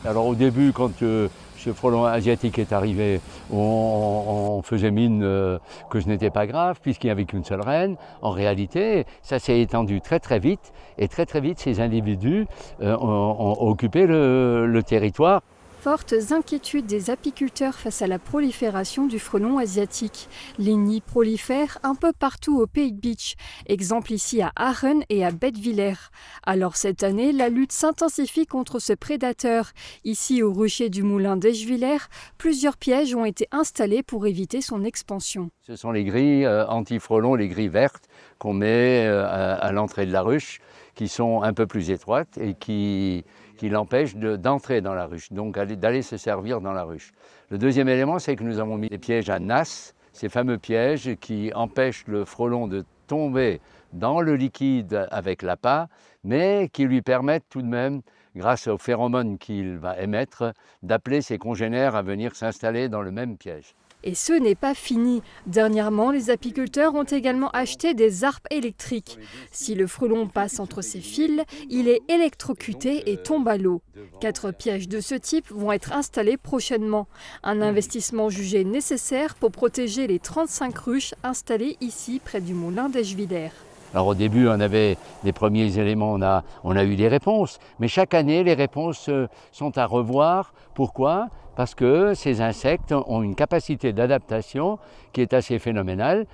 Alors au début, quand ce frelon asiatique est arrivé, on faisait mine que ce n'était pas grave, puisqu'il n'y avait qu'une seule reine. En réalité, ça s'est étendu très très vite, et très très vite, ces individus ont occupé le territoire. Fortes inquiétudes des apiculteurs face à la prolifération du frelon asiatique. Les nids prolifèrent un peu partout au Pays de Bitche, exemple ici à Arren et à Bettwiller. Alors cette année, la lutte s'intensifie contre ce prédateur. Ici au rucher du moulin d'Eschwiller, plusieurs pièges ont été installés pour éviter son expansion. Ce sont les grilles anti-frelons, les grilles vertes qu'on met à l'entrée de la ruche, qui sont un peu plus étroites et qui l'empêchent d'entrer dans la ruche, donc d'aller se servir dans la ruche. Le deuxième élément, c'est que nous avons mis des pièges à NAS, ces fameux pièges qui empêchent le frelon de tomber dans le liquide avec l'appât, mais qui lui permettent tout de même, grâce aux phéromones qu'il va émettre, d'appeler ses congénères à venir s'installer dans le même piège. Et ce n'est pas fini. Dernièrement, les apiculteurs ont également acheté des harpes électriques. Si le frelon passe entre ces fils, il est électrocuté et tombe à l'eau. 4 pièges de ce type vont être installés prochainement. Un investissement jugé nécessaire pour protéger les 35 ruches installées ici près du moulin d'Eschwiller. Alors au début, on avait des premiers éléments, on a eu des réponses, mais chaque année, les réponses sont à revoir. Pourquoi ? Parce que ces insectes ont une capacité d'adaptation qui est assez phénoménale.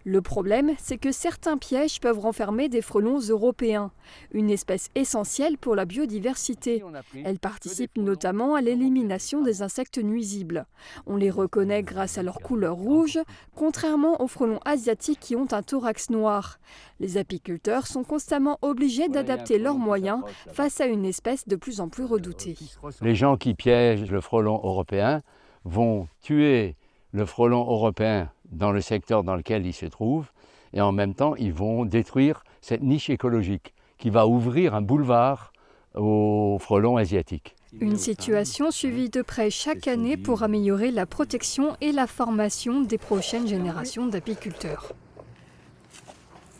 Le problème, c'est que certains pièges peuvent renfermer des frelons européens, une espèce essentielle pour la biodiversité. Elle participe notamment à l'élimination des insectes nuisibles. On les reconnaît grâce à leur couleur rouge, contrairement aux frelons asiatiques qui ont un thorax noir. Les apiculteurs sont constamment obligés d'adapter leurs moyens face à une espèce de plus en plus redoutée. Les gens qui piègent le frelon européen vont tuer le frelon européen dans le secteur dans lequel il se trouve, et en même temps, ils vont détruire cette niche écologique qui va ouvrir un boulevard aux frelons asiatiques. Une situation suivie de près chaque année pour améliorer la protection et la formation des prochaines générations d'apiculteurs.